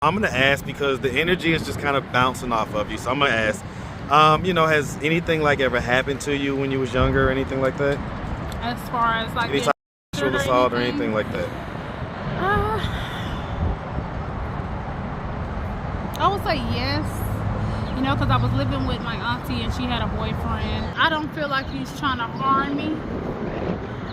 I'm gonna ask because the energy is just kind of bouncing off of you. So I'm gonna ask, you know, has anything like ever happened to you when you was younger or anything like that? As far as like Any type of sexual assault or anything like that? I would say yes. You know, because I was living with my auntie and she had a boyfriend. I don't feel like he's trying to harm me.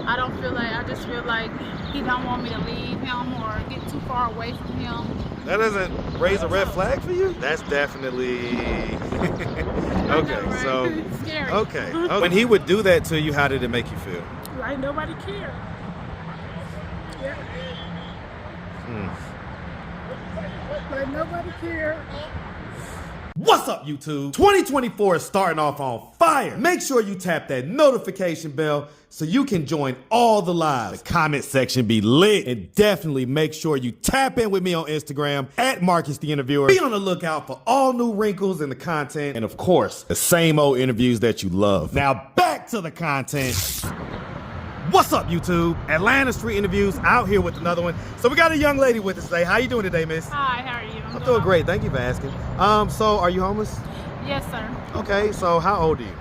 I just feel like he don't want me to leave him or get too far away from him. That doesn't raise a red flag for you? That's definitely okay. Right? So It's scary. okay. When he would do that to you, how did it make you feel? Like nobody cared. Yeah. Like nobody cared. What's up, YouTube? 2024 is starting off on fire. Make sure you tap that notification bell so you can join all the lives. The comment section be lit. And definitely make sure you tap in with me on Instagram at Marcus the Interviewer. Be on the lookout for all new wrinkles in the content. And of course, the same old interviews that you love. Now back to the content. What's up, YouTube? Atlanta Street Interviews out here with another one. So we got a young lady with us today. How you doing today, miss? Hi, how are you? I'm doing great. Thank you for asking. So are you homeless? Yes, sir. Okay, so how old are you?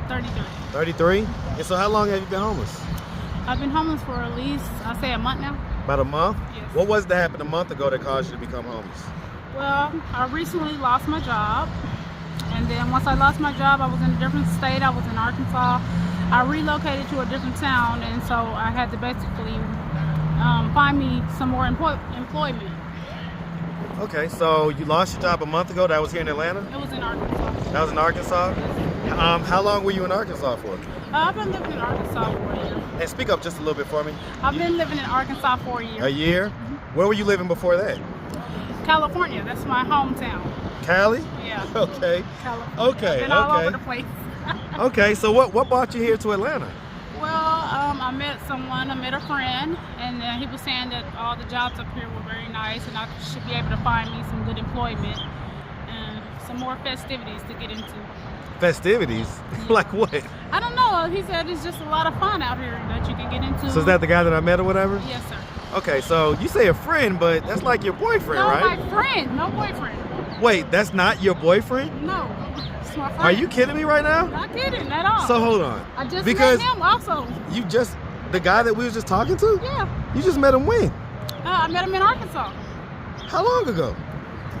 33. 33? And so how long have you been homeless? I've been homeless for at least, I'll say a month now. About a month? Yes. What was that happened a month ago that caused you to become homeless? Well, I recently lost my job. And then once I lost my job, I was in a different state. I was in Arkansas. I relocated to a different town, and so I had to basically find me some more employment. Okay, so you lost your job a month ago. That was here in Atlanta? It was in Arkansas. That was in Arkansas? How long were you in Arkansas for? I've been living in Arkansas for a year. And speak up just a little bit for me. I've been living in Arkansas for a year. A year? Mm-hmm. Where were you living before that? California. That's my hometown. Cali? Yeah. Okay. California. Okay, I've been all okay. over the place. Okay, so what brought you here to Atlanta? Well, I met a friend, and he was saying that all the jobs up here were very nice, and I should be able to find me some good employment and some more festivities to get into. Festivities? Yeah. Like what? I don't know. He said it's just a lot of fun out here that you can get into. So is that the guy that I met or whatever? Yes, sir. Okay, so you say a friend, but that's like your boyfriend, No, right? my friend, no boyfriend. Wait, that's not your boyfriend? No, it's my friend. Are you kidding me right now? Not kidding at all. So hold on. I just because met him also. You just, the guy that we was just talking to? Yeah. You just met him when? I met him in Arkansas. How long ago?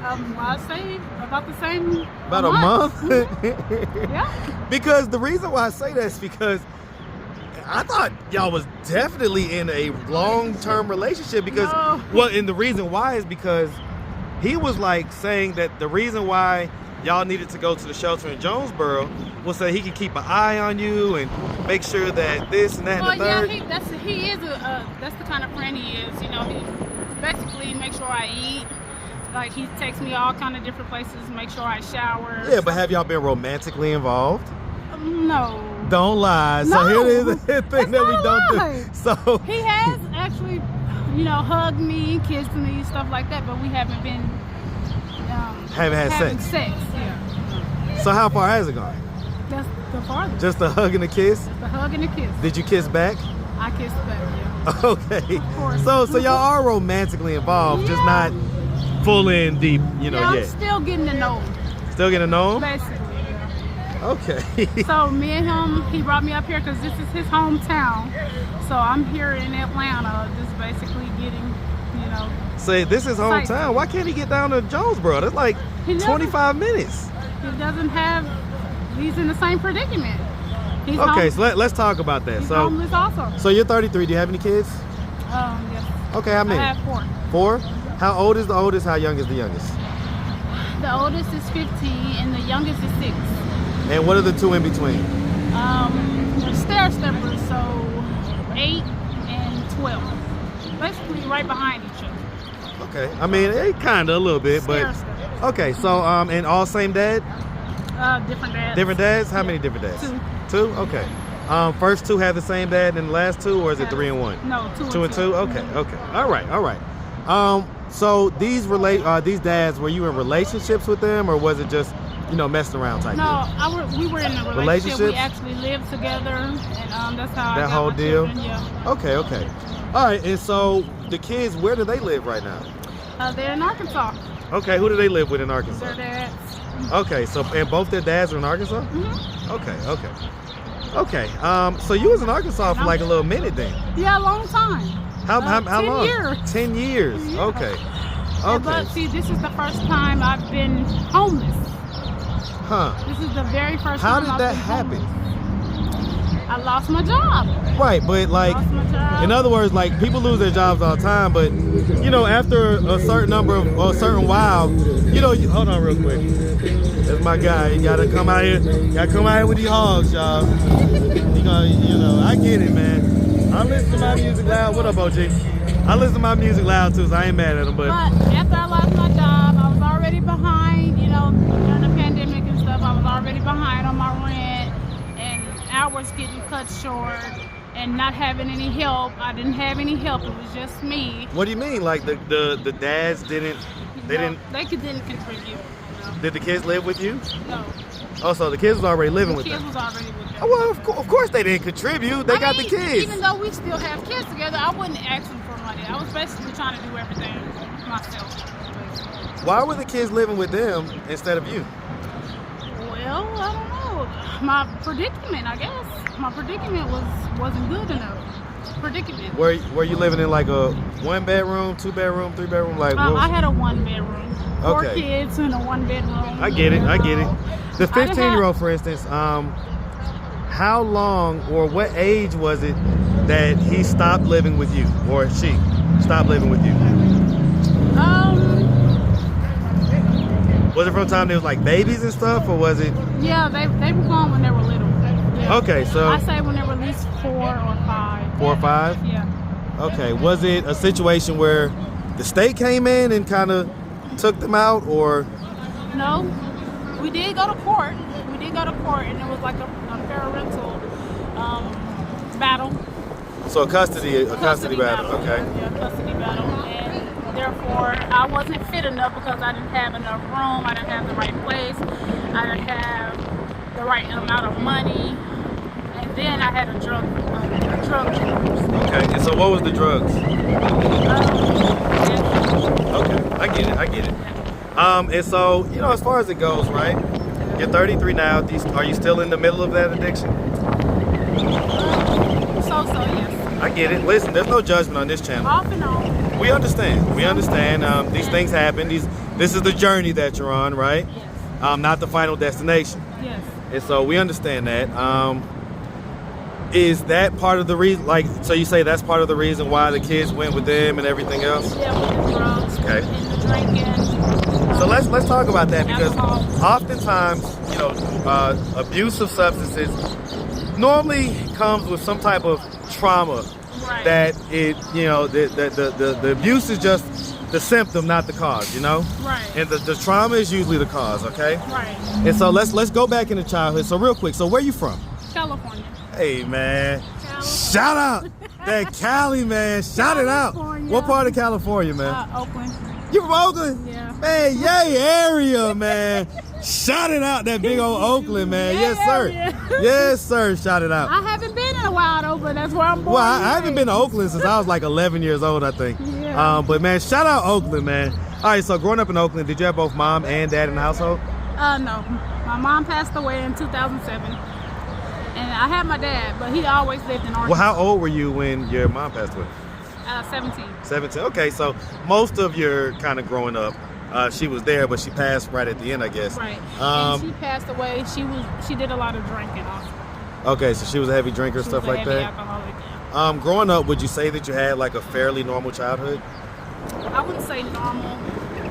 I'd say about the same. About a month? Yeah. Because the reason why I say that is because I thought y'all was definitely in a long-term relationship because, No. well, and the reason why is because he was like saying that the reason why y'all needed to go to the shelter in Jonesboro was so he could keep an eye on you and make sure that this and that Well, and the third. yeah, that's the kind of friend he is. You know, he basically makes sure I eat. Like he takes me all kind of different places, make sure I shower. Yeah, but have y'all been romantically involved? No. Don't lie. No, So here it is the thing that's that we not a don't lie. do. So He has actually, you know, hugged me, kissed me, stuff like that, but we haven't been haven't had having sex. Yeah. So how far has it gone? That's the farthest. Just a hug and a kiss? Just a hug and a kiss. Did you kiss back? I kissed back, yeah. Okay. Of course. So y'all are romantically involved, just Yeah. not full in deep, you know, Yeah, I'm yet. still getting to know him, Still getting to know him? basically. Yeah. Okay. So me and him, he brought me up here because this is his hometown. So I'm here in Atlanta, just basically getting, you know. So this is hometown. Why can't he get down to Jonesboro? That's like He doesn't. 25 minutes. He doesn't have, he's in the same predicament. He's Okay, so let's talk about that. he's So homeless also. so you're 33. Do you have any kids? Yes. Okay, how many? I have 4. 4? How old is the oldest? How young is the youngest? The oldest is 15 and the youngest is 6. And what are the two in between? They're stair steppers, so 8 and 12. Basically right behind each other. Okay, I mean, kind of a little bit, Stair but steppers. okay. So and all same dad? Different dads. Different dads? How Yeah. many different dads? 2. 2? Okay. First 2 have the same dad, and the last 2, or is it 3 and 1? No, 2 2 and 2? Okay, okay. All right, all right. So these dads, were you in relationships with them, or was it just, you know, messing around type No, deal? we were in a relationship. Relationships? We actually lived together, and that's how I That got whole my deal? children, yeah. Okay, okay. All right, and so the kids, where do they live right now? They're in Arkansas. Okay, who do they live with in Arkansas? Their dads. Okay, so and both their dads are in Arkansas? Mm-hmm. Okay. So you was in Arkansas for like a little minute then? Yeah, a long time. How 10 long? years. 10 years. Yeah. Okay. But see, this is the first time I've been homeless. Huh. This is the very first How time did I've that been happen? homeless. I lost my job. Right, but like, Lost my job. in other words, like people lose their jobs all the time, but you know, after a certain number of, or a certain while, you know, hold on real quick. That's my guy. You gotta come out here. Gotta come out here with these hogs, y'all. You know, I get it, man. I listen to my music loud. What up, OG? I listen to my music loud too, so I ain't mad at him. But after I lost my job, I was already behind. You know, during the pandemic and stuff, I was already behind on my rent, and hours getting cut short, and not having any help. I didn't have any help. It was just me. what do you mean? Like the dads didn't? They didn't. They didn't contribute. No. Did the kids live with you? No. Oh, so the kids was already living The with kids them. was already with them. Oh, well, of course they didn't contribute. They got the kids. Even though we still have kids together, I wouldn't ask them for money. I was basically trying to do everything myself. Why were the kids living with them instead of you? Well, I don't know. My predicament, I guess. My predicament wasn't good enough. Predicament. Were you living in like a 1 bedroom, 2 bedroom, 3 bedroom? Like what was- I had a 1 bedroom. 4 Okay. kids in a 1 bedroom. I get it. The I didn't 15-year-old, for instance, how long or what age was it that he stopped living with you, or she stopped living with you? Was it from the time they was like babies and stuff, or was it? Yeah, they were gone when they were little. Yeah. Okay, so I say when they were at least 4 or 5. 4 or 5? Yeah. Okay, was it a situation where the state came in and kind of took them out, or? No, we did go to court. And it was like a parental battle. So a custody battle. Okay. Yeah, custody battle. And therefore, I wasn't fit enough because I didn't have enough room. I didn't have the right place. I didn't have the right amount of money. And then I had a drug use. Okay. And so what was the drugs? Yeah. Okay, I get it. And so, you know, as far as it goes, right? You're 33 now. Are you still in the middle of that addiction? Yes. I get it. Listen, there's no judgment on this channel. Off and on. We understand. These things happen. This is the journey that you're on, right? Yes. Not the final destination. Yes. And so we understand that. Is that part of the reason? Like, so you say that's part of the reason why the kids went with them and everything else? Yeah, with the drugs. Okay. And the drinking. So let's talk about that, because Alcohol. oftentimes, you know, abuse of substances normally comes with some type of trauma. Right. That it, you know, the abuse is just the symptom, not the cause, you know. Right. And the trauma is usually the cause, okay? Right. And so let's go back into childhood. So real quick, so where you from? California. Hey man, California. shout out that Cali, man. Shout it out. California. What part of California, man? Oakland. You from Oakland? Yeah. Man, yay area, man. Shout it out, that big old Oakland, man. Yay Yes, sir. area. Yes, sir. Shout it out. I haven't been in a while though, but that's where I'm born. Well, I haven't been to Oakland since I was like 11 years old, I think. Yeah. But man, shout out Oakland, man. All right, so growing up in Oakland, did you have both mom and dad in the household? No. My mom passed away in 2007. And I had my dad, but he always lived in Arkansas. Well, how old were you when your mom passed away? 17. 17. Okay, so most of your kind of growing up, she was there, but she passed right at the end, I guess. Right. And she passed away. She did a lot of drinking also. Okay, so she was a heavy drinker, stuff like that. Alcoholic. Growing up, would you say that you had like a fairly normal childhood? I wouldn't say normal.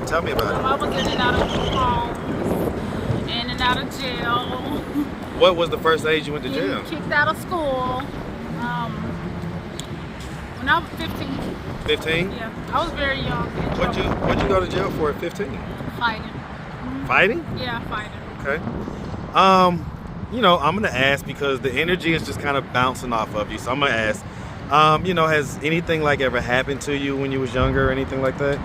Tell me about I was in and out of homes, in and out of jail. it. What was the first age you went to jail? Kicked out of school. When I was 15. 15? Yeah, I was very young. What'd you go to jail for at 15? Fighting. Fighting? Yeah, fighting. Okay. You know, I'm gonna ask because the energy is just kind of bouncing off of you. So I'm gonna ask. You know, has anything like ever happened to you when you was younger or anything like that?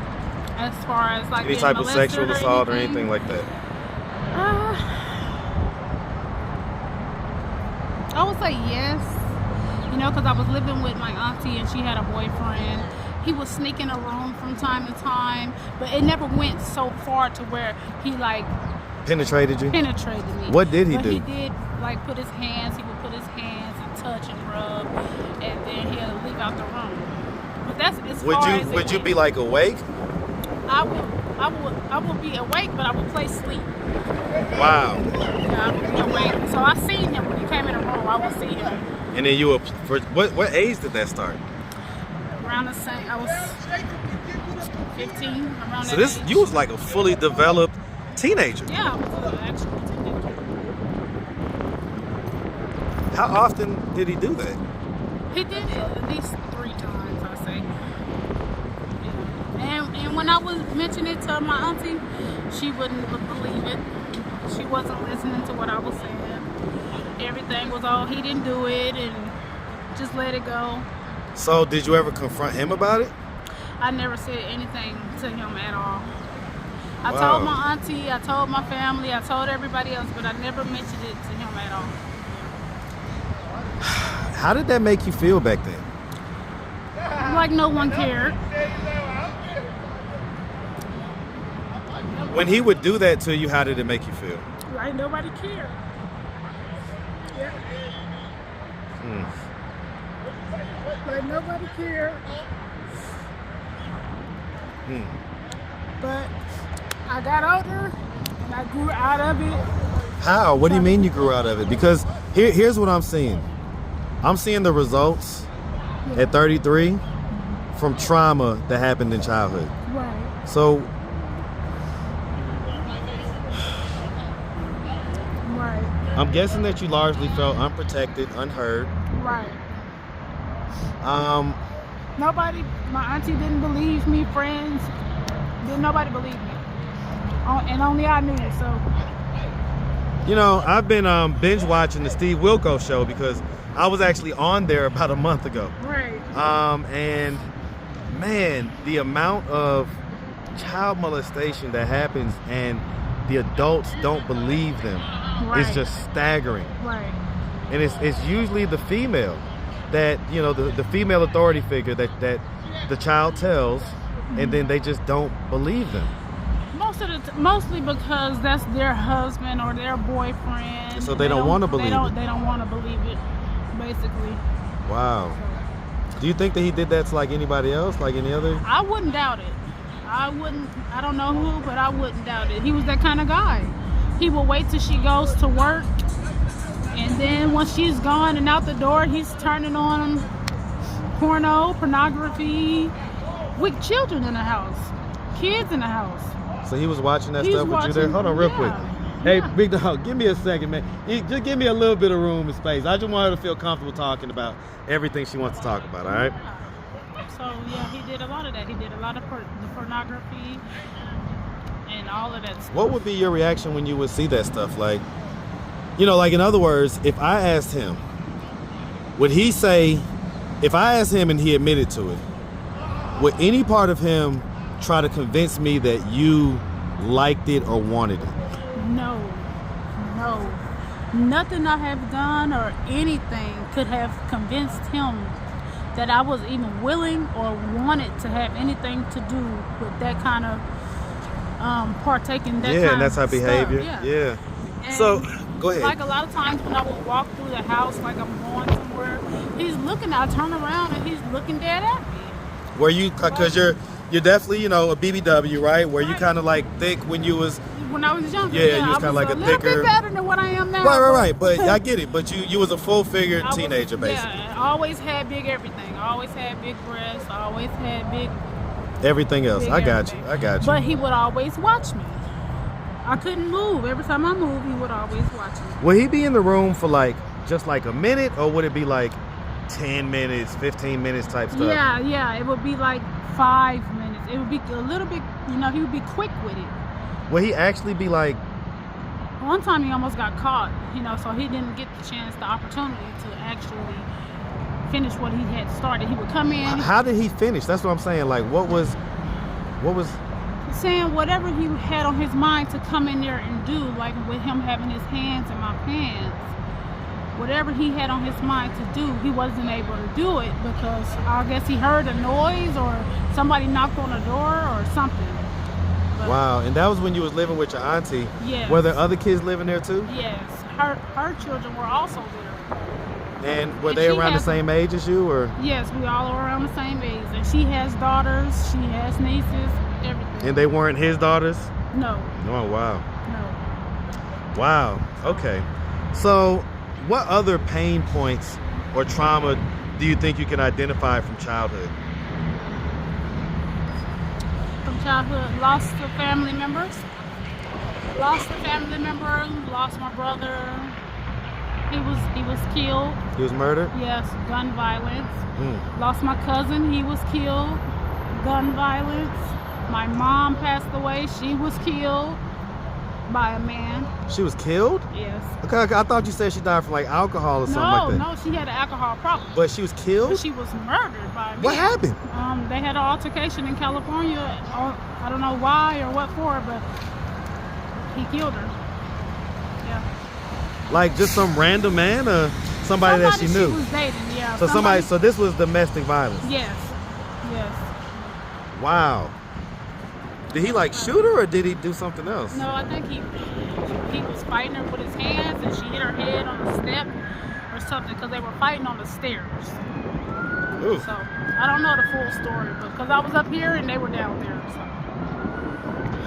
As far as like Any type of sexual assault or anything like that? I would say yes. You know, because I was living with my auntie and she had a boyfriend. he would sneak in a room from time to time, but it never went so far to where he like Penetrated you? penetrated me. What did he But do? he did like he would put his hands and touch and rub, and then he'll leave out the room. But that's as far as Would you be like awake? I would be awake, but I would play sleep. Wow. Yeah, I would be awake. So I seen him when he came in the room. I would see him And then you were, for what age did that start? around the same. I was 15, around So that age. you was like a fully developed teenager. Yeah, I was an actual teenager. How often did he do that? He did it at least 3 times, I say. Yeah. And when I was mentioning it to my auntie, she wouldn't believe it. She wasn't listening to what I was saying. Everything was all he didn't do it and just let it go. So did you ever confront him about it? I never said anything to him at all. I Wow. told my auntie, I told my family, I told everybody else, but I never mentioned it to him at all. How did that make you feel back then? Like no one cared. When he would do that to you, how did it make you feel? Like nobody cared. Yeah. Like nobody cared. But I got older and I grew out of it. How? What do you mean you grew out of it? Because here's what I'm seeing. I'm seeing the results at 33 from trauma that happened in childhood. Right. So Right. I'm guessing that you largely felt unprotected, unheard. Right. Um, Nobody, my auntie didn't believe me, friends, didn't nobody believe me. And only I knew, so. you know, I've been binge watching the Steve Wilkos show because I was actually on there about a month ago. Right. And man, the amount of child molestation that happens and the adults don't believe them is just staggering. Right. And it's usually the female that, you know, the female authority figure that the child tells, and then they just don't believe them. Mostly because that's their husband or their boyfriend. So they don't want to believe it. They don't want to believe it, basically. Wow. Do you think that he did that to like anybody else, like any other? I wouldn't doubt it. I don't know who, but I wouldn't doubt it. He was that kind of guy. He will wait till she goes to work, and then once she's gone and out the door, he's turning on pornography with children in the house, kids in the house. So he was watching that He's stuff with you there? watching- Hold on real yeah. quick. Hey, Yeah. big dog, give me a second, man. Just give me a little bit of room and space. I just want her to feel comfortable talking about everything she wants to talk about, all right? So yeah, he did a lot of that. He did a lot of the pornography and all of that stuff. What would be your reaction when you would see that stuff? Like, you know, like in other words, if I asked him, would he say, if I asked him and he admitted to it, would any part of him try to convince me that you liked it or wanted it? No. Nothing I have done or anything could have convinced him that I was even willing or wanted to have anything to do with that kind of partaking that kind And that's of how behavior. stuff. Yeah. And So, go ahead. like a lot of times when I would walk through the house, like I'm going somewhere, he's looking, I turn around and he's looking dead at me. Were you, because you're definitely, you know, a BBW, right? Were you Right. kind of like thick when you was, When I was younger, Yeah, you was I kinda like a little thicker- bit better than what I am now. right, but I get it. But you was a full-figured I was- teenager, basically. Yeah, I always had big everything. I always had big breasts. I always had big Everything else. big I got everything. you. I got you. But he would always watch me. I couldn't move. Every time I moved, he would always watch me. Would he be in the room for like just like a minute, or would it be like 10 minutes, 15 minutes type stuff? Yeah, it would be like 5 minutes. It would be a little bit, you know, he would be quick with it. Would he actually be like, One time he almost got caught, you know, so he didn't get the chance, the opportunity to actually finish what he had started. He would come in how did he finish? That's what I'm saying. Like, what was, saying whatever he had on his mind to come in there and do, like with him having his hands in my pants. whatever he had on his mind to do, he wasn't able to do it because I guess he heard a noise or somebody knocked on the door or something. But, wow, and that was when you was living with your auntie. Yes. Were there other kids living there too? Yes, her children were also there. And were And they she around the has- same age as you, or? Yes, we all are around the same age. And she has daughters, she has nieces, everything. And they weren't his daughters? No, Oh, wow. no. Wow. Okay. So, what other pain points or trauma do you think you can identify from childhood? From childhood, lost a family members. Lost a family member, lost my brother. He was killed. He was murdered? Yes, gun violence. Mm. Lost my cousin, he was killed. Gun violence. My mom passed away, she was killed by a man. She was killed? Yes. Okay, I thought you said she died from like alcohol or something like that. No, she had an alcohol problem. But she was But killed? she was murdered by a man. What happened? They had an altercation in California. I don't know why or what for, but he killed her. Yeah. Like just some random man or somebody that she knew? She was dating, yeah. So so this was domestic violence? Yes. Yes. Wow. Did he like shoot her or did he do something else? No, I think he was fighting her with his hands and she hit her head on the step or something because they were fighting on the stairs. Ooh. So I don't know the full story, but because I was up here and they were down there. So.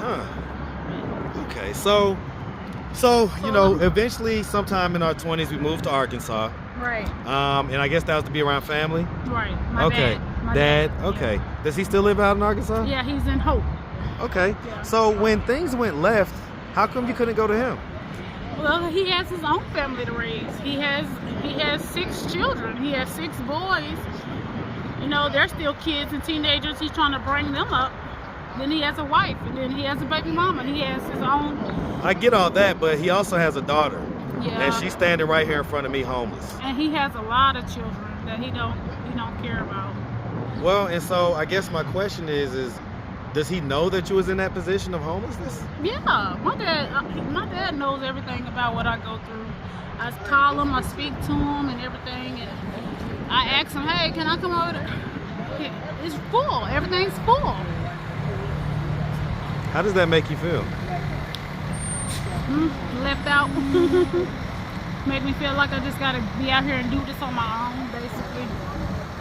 Huh. Okay, so you know, eventually sometime in our 20s we moved to Arkansas. Right. And I guess that was to be around family? Right. My Okay. dad. My Dad, yeah. okay. Does he still live out in Arkansas? Yeah, he's in Hope. Okay. Yeah. So when things went left, how come you couldn't go to him? Well, he has his own family to raise. He has 6 children. He has 6 boys. You know, they're still kids and teenagers. He's trying to bring them up. Then he has a wife, and then he has a baby mama. He has his own. I get all that, but he also has a daughter. Yeah. And she's standing right here in front of me homeless. And he has a lot of children that he don't care about. Well, and so I guess my question is does he know that you was in that position of homelessness? Yeah, my dad knows everything about what I go through. I call him, I speak to him, and everything, and I ask him, "Hey, can I come over there?" It's full. Everything's full. How does that make you feel? Left out. Make me feel like I just gotta be out here and do this on my own, basically,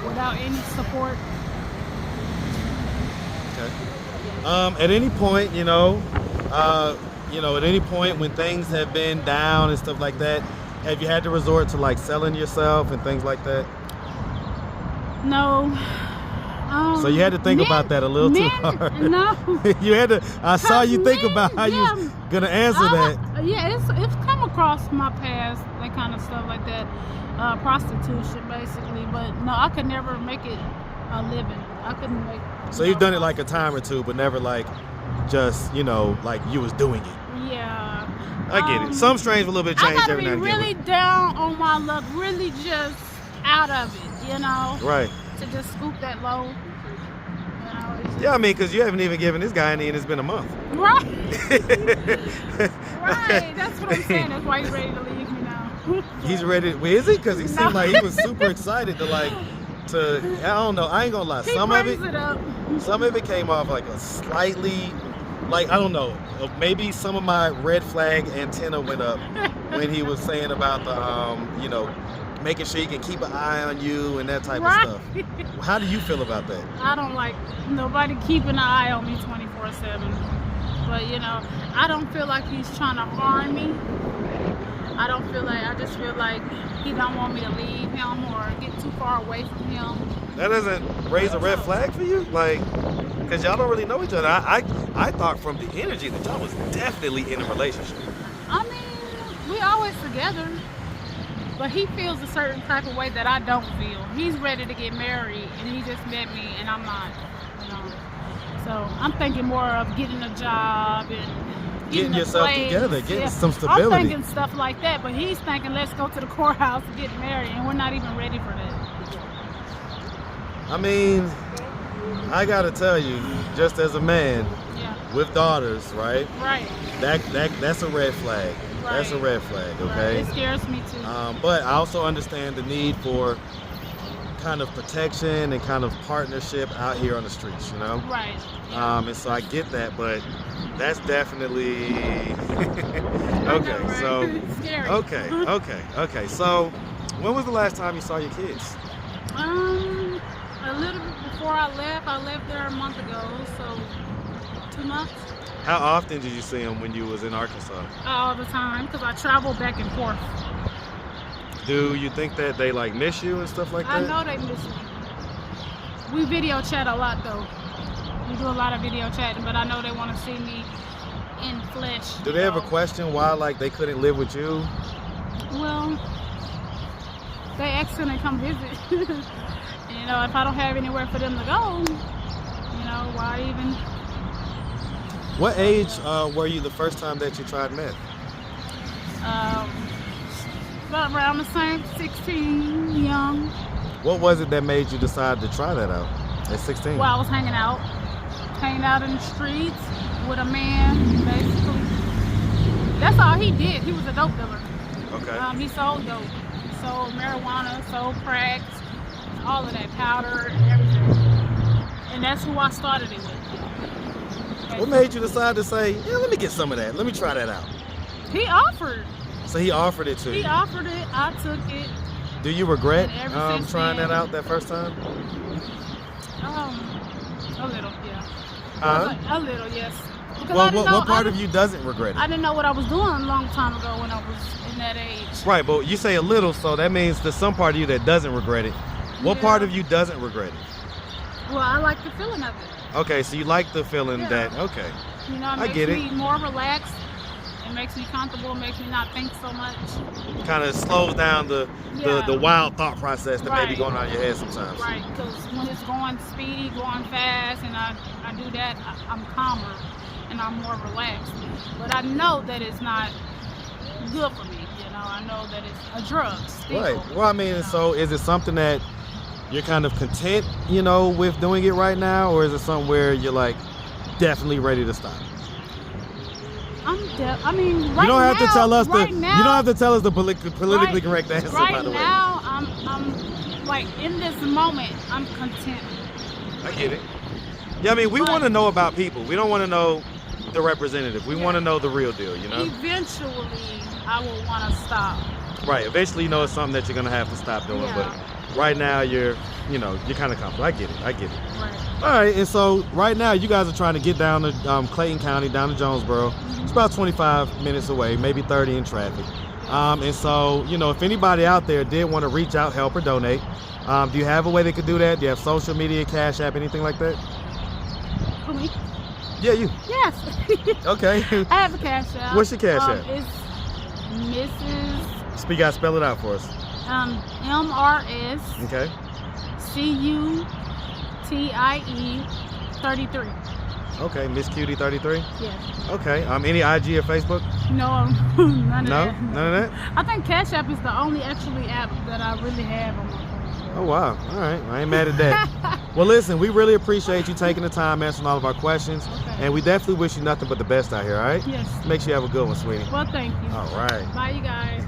without any support. Okay. At any point, at any point when things have been down and stuff like that, have you had to resort to like selling yourself and things like that? No. So you had to think about that a little too hard. No. You had to. I saw you think men, about how you yeah. was gonna answer that. Yeah, it's come across my past, that kind of stuff like that, prostitution basically. But no, I could never make it a living. I couldn't make. So you've done it like a time or two, but never like just like you was doing it. Yeah. I get it. Some strains with a little bit of I change gotta every be now and really again. down on my luck, really just out of it, Right. to just scoop that low. It's Yeah, I mean, because you haven't even given this guy any, and it's been a month. right. Right. That's what I'm saying. That's why he's ready to leave me now. He's ready. Well, is he? Because he seemed No. like he was super excited I don't know. I ain't gonna lie. He Some of brings it up. Some of it came off like a slightly, I don't know, maybe some of my red flag antenna went up when he was saying about the, making sure he can keep an eye on you and that type Right. of stuff. How do you feel about that? I don't like nobody keeping an eye on me 24/7. But I don't feel like he's trying to harm me. I just feel like he don't want me to leave him or get too far away from him. That doesn't raise a red flag for you? Because y'all don't really know each other. I thought from the energy that y'all was definitely in a relationship. I mean, we always together. But he feels a certain type of way that I don't feel. He's ready to get married, and he just met me, and I'm not. So I'm thinking more of getting a job and Getting a yourself place. together, getting Yeah. some stability. I'm thinking stuff like that, but he's thinking let's go to the courthouse and get married, and we're not even ready for that. I mean, I gotta tell you, just as a man, Yeah. with daughters, right? Right. That's a red flag. Right. That's a red flag, okay? Right. It scares me too. But I also understand the need for kind of protection and kind of partnership out here on the streets, you know? Right. Yeah. And so I get that, but that's definitely okay. Right. So It's scary. okay. So when was the last time you saw your kids? A little bit before I left there a month ago, so 2 months. How often did you see them when you was in Arkansas? All the time, because I travel back and forth. Do you think that they like miss you and stuff like that? I know they miss me. We video chat a lot though. We do a lot of video chatting, but I know they want to see me in flesh. Do they ever question why like they couldn't live with you? Well, they ask when they come visit. You know, if I don't have anywhere for them to go, you know, why even? What age were you the first time that you tried meth? About around the same, 16, young. What was it that made you decide to try that out at 16? Well, I was hanging out in the streets with a man, basically. That's all he did. He was a dope dealer. Okay. He sold dope. He sold marijuana, sold crack, all of that powder and everything. And that's who I started it with. What made you decide to say, yeah, let me get some of that. Let me try that out. He offered. So he offered it to you. He offered it. I took it. Do you regret And ever since trying then- that out that first time? A little, yeah. Huh? A little, yes. Because I Well, didn't know, what part of you doesn't regret it? I didn't know what I was doing a long time ago when I was in that age. Right, but you say a little, so that means there's some part of you that doesn't regret it. What Yeah. part of you doesn't regret it? Well, I like the feeling of it. Okay, so you like the feeling Yeah. that, okay. You know, it I makes get it. me more relaxed. It makes me comfortable. It makes me not think so much. Kind of slows down the Yeah. wild thought process that may be Right. going on in your head sometimes. Right, because when it's going speedy, going fast, and I do that, I'm calmer and I'm more relaxed. But I know that it's not good for me. You know, I know that it's a drug still. Right. Well, I mean, you know. so is it something that you're kind of content, you know, with doing it right now, or is it something where you're like definitely ready to stop? I mean, right You don't have now, to tell us right the. now, You don't have to tell us the politically right- correct answer. Right by the way, now, I'm like in this moment, I'm content. I get it. Yeah, I mean, we But- want to know about people. We don't want to know the representative. We Yeah. want to know the real deal. You know. Eventually, I will want to stop. Right. Eventually, you know, it's something that you're gonna have to stop doing. Yeah. But right now, you're kind of comfortable. I get it. Right. All right, and so right now you guys are trying to get down to Clayton County, down to Jonesboro. It's about 25 minutes away, maybe 30 in traffic. And so, you know, if anybody out there did want to reach out, help, or donate, do you have a way they could do that? Do you have social media, Cash App, anything like that? For me? Yeah, you. Yes. Okay. I have a Cash App. What's your Cash App? It's Mrs. Speak out, spell it out for us. MRS Okay. CUTIE 33. Okay, Miss Cutie 33. Yes. Okay. Any IG or Facebook? No, none of No, that. none of that. I think Cash App is the only actually app that I really have on my phone. Oh wow! All right, I ain't mad at that. Well, listen, we really appreciate you taking the time answering all of our questions, Okay. and we definitely wish you nothing but the best out here. All right? Yes. Make sure you have a good one, sweetie. Well, thank you. All right. Bye, you guys.